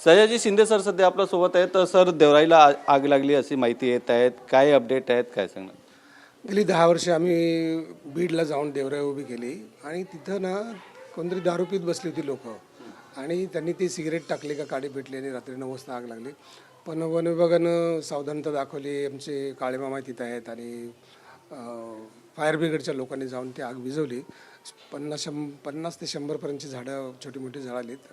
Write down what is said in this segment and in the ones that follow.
Sayaji Shinde sir सध्या आपल्या सोबत आहेत. तर सर, देवराईला आग लागली अशी माहिती येत आहेत, काय अपडेट आहेत, काय सांगणार? गेली 10 वर्षे आम्ही बीडला जाऊन देवराई उभी केली आणि तिथं ना कोणतरी दारू पीत बसली होती लोक आणि त्यांनी ती सिगरेट टाकली का काडी पेटली आणि रात्री 9 वाजता आग लागली. पण वन विभागानं सावधानता दाखवली. आमचे काळेमामा तिथं आहेत आणि फायर ब्रिगेडच्या लोकांनी जाऊन ती आग विझवली. 50 ते 100पर्यंतची झाडं छोटी मोठी जळालीत.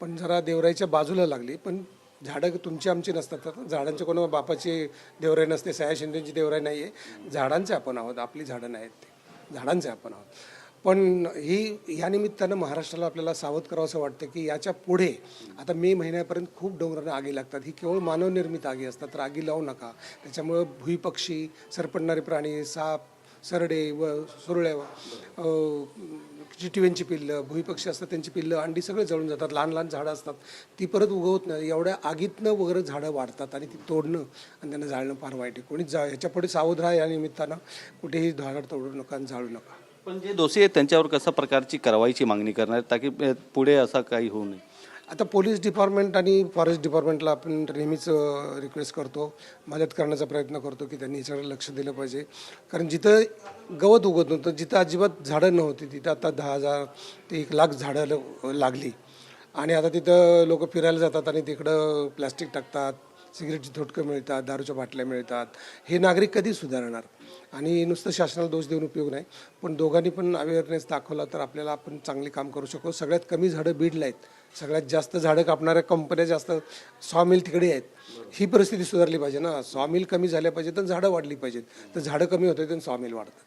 पण जरा देवराईच्या बाजूला लागली. पण झाडं तुमची आमची नसतात, तर झाडांचे कोणा बापाची देवराई नसते, सया शिंदेची देवराई नाही आहे. झाडांचे आपण आहोत, आपली झाडं नाहीत, ते झाडांचे आपण आहोत. पण या निमित्तानं महाराष्ट्राला आपल्याला सावध करावं असं वाटतं की याच्या पुढे आता मे महिन्यापर्यंत खूप डोंगरांना आगी लागतात. ही केवळ मानवनिर्मित आगी असतात, तर आगी लावू नका. त्याच्यामुळं भुईपक्षी, सरपडणारे प्राणी, साप, सरडे व सुरळ्या, चिटिव्यांची पिल्लं, भुईपक्षी असतात त्यांची पिल्लं, अंडी सगळे जळून जातात. लहान लहान झाडं असतात, ती परत उगवत नाही. एवढ्या आगीतनं वगैरे झाडं वाढतात आणि ती तोडणं आणि त्यांना जाळणं फार वाईट आहे. कोणी ह्याच्या पुढे सावध राहा. या निमित्तानं कुठेही झाडं तोडू नका आणि जाळू नका. पण जे दोषी आहेत त्यांच्यावर कशा प्रकारची कारवाईची मागणी करणार ताकी पुढे असं काही होऊ नये? आता पोलीस डिपार्टमेंट आणि फॉरेस्ट डिपार्टमेंटला आपण नेहमीच रिक्वेस्ट करतो, मदत करण्याचा प्रयत्न करतो की त्यांनी याच्याकडे लक्ष दिलं पाहिजे. कारण जिथं गवत उगत नव्हतं, जिथं अजिबात झाडं नव्हती, तिथं आता 10,000 ते 1,00,000 झाडं लागली. आणि आता तिथं लोक फिरायला जातात आणि तिकडं प्लॅस्टिक टाकतात, सिगरेटची थोटकं मिळतात, दारूच्या बाटल्या मिळतात. हे नागरिक कधी सुधारणार? आणि नुसतं शासनाला दोष देऊन उपयोग नाही. पण दोघांनी पण अवेअरनेस दाखवला तर आपल्याला आपण चांगली काम करू शकतो. सगळ्यात कमी झाडं बीडला आहेत, सगळ्यात जास्त झाडं कापणाऱ्या कंपन्या जास्त, सॉमिल तिकडे आहेत. ही परिस्थिती सुधारली पाहिजे ना. सॉमिल कमी झाल्या पाहिजे तर झाडं वाढली पाहिजेत. तर झाडं कमी होते तर सॉमिल वाढतात.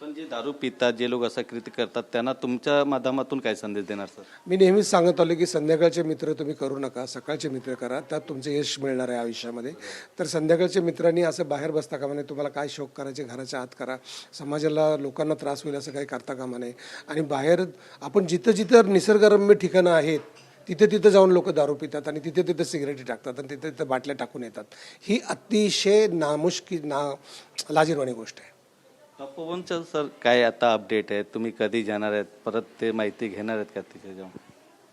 पण जे दारू पितात, जे लोक असं कृत्य करतात, त्यांना तुमच्या माध्यमातून काय संदेश देणार सर? मी नेहमीच सांगत आलो की संध्याकाळचे मित्र तुम्ही करू नका, सकाळचे मित्र करा, त्यात तुमचं यश मिळणार आहे आयुष्यामध्ये. तर संध्याकाळच्या मित्रांनी असं बाहेर बसता कामा नये. तुम्हाला काय शौक करायचे घराच्या आत करा. समाजाला, लोकांना त्रास होईल असं काही करता कामा नये. आणि बाहेर आपण जिथं जिथं निसर्गरम्य ठिकाणं आहेत तिथं जाऊन लोक दारू पितात आणि तिथं सिगरेटी टाकतात आणि तिथं बाटल्या टाकून येतात. ही अतिशय लाजिरवाणी गोष्ट आहे. तपोवनचं सर काय आता अपडेट आहे? तुम्ही कधी जाणार आहेत, परत ते माहिती घेणार आहेत का तिथे जाऊन?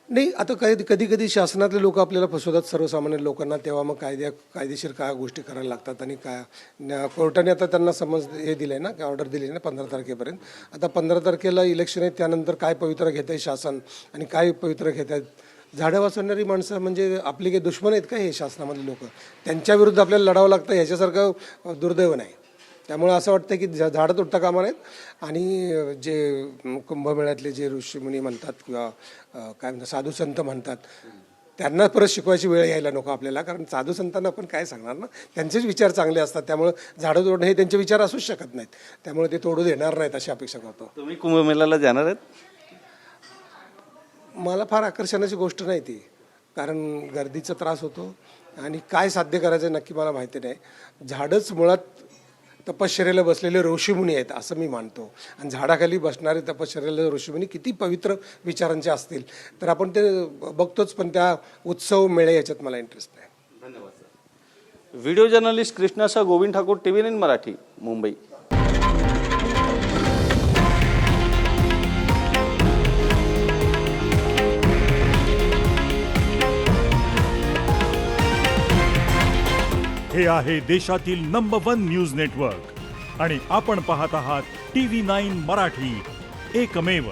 नाही, आता कधी शासनातले लोक आपल्याला फसवतात, सर्वसामान्य लोकांना. तेव्हा मग कायदेशीर काय गोष्टी करायला लागतात. आणि कोर्टाने आता त्यांना समज हे दिलं आहे ना, काय ऑर्डर दिली ना 15 तारखेपर्यंत. आता 15 तारखेला इलेक्शन आहे, त्यानंतर काय पवित्रा घेत आहे शासन आणि काय पवित्रा घेत आहेत. झाडं वाचवणारी माणसं म्हणजे आपली काही दुश्मन आहेत का हे शासनामधले लोक? त्यांच्या विरुद्ध आपल्याला लढावं लागतं, ह्याच्यासारखं दुर्दैव नाही. त्यामुळे असं वाटतं की झाडं तुटता कामा नाहीत. आणि जे कुंभमेळ्यातले जे ऋषीमुनी म्हणतात किंवा काय म्हणतात साधू संत म्हणतात, त्यांना परत शिकवायची वेळ यायला नको आपल्याला. कारण साधू संतांना आपण काय सांगणार ना, त्यांचेच विचार चांगले असतात. त्यामुळे झाडं तोडणं हे त्यांचे विचार असूच शकत नाहीत. त्यामुळे ते तोडू देणार नाहीत अशी अपेक्षा करतो. तुम्ही कुंभमेळ्याला जाणार आहेत? मला फार आकर्षणाची गोष्ट नाही ती, कारण गर्दीचा त्रास होतो आणि काय साध्य करायचं नक्की मला माहिती नाही. झाडंच मुळात तपश्चर्याला बसलेले ऋषीमुनी आहेत असं मी मानतो. आणि झाडाखाली बसणारे तपश्चर्याला ऋषीमुनी किती पवित्र विचारांचे असतील तर आपण ते बघतोच. पण त्या उत्सव मेळे याच्यात मला इंटरेस्ट नाही. धन्यवाद सर. Video journalist Krishnasha Govind Thakur, TV9 Marathi, Mumbai. हे आहे देशातील नंबर 1 न्यूज नेटवर्क आणि आपण पाहत आहात TV9 मराठी, एकमेव.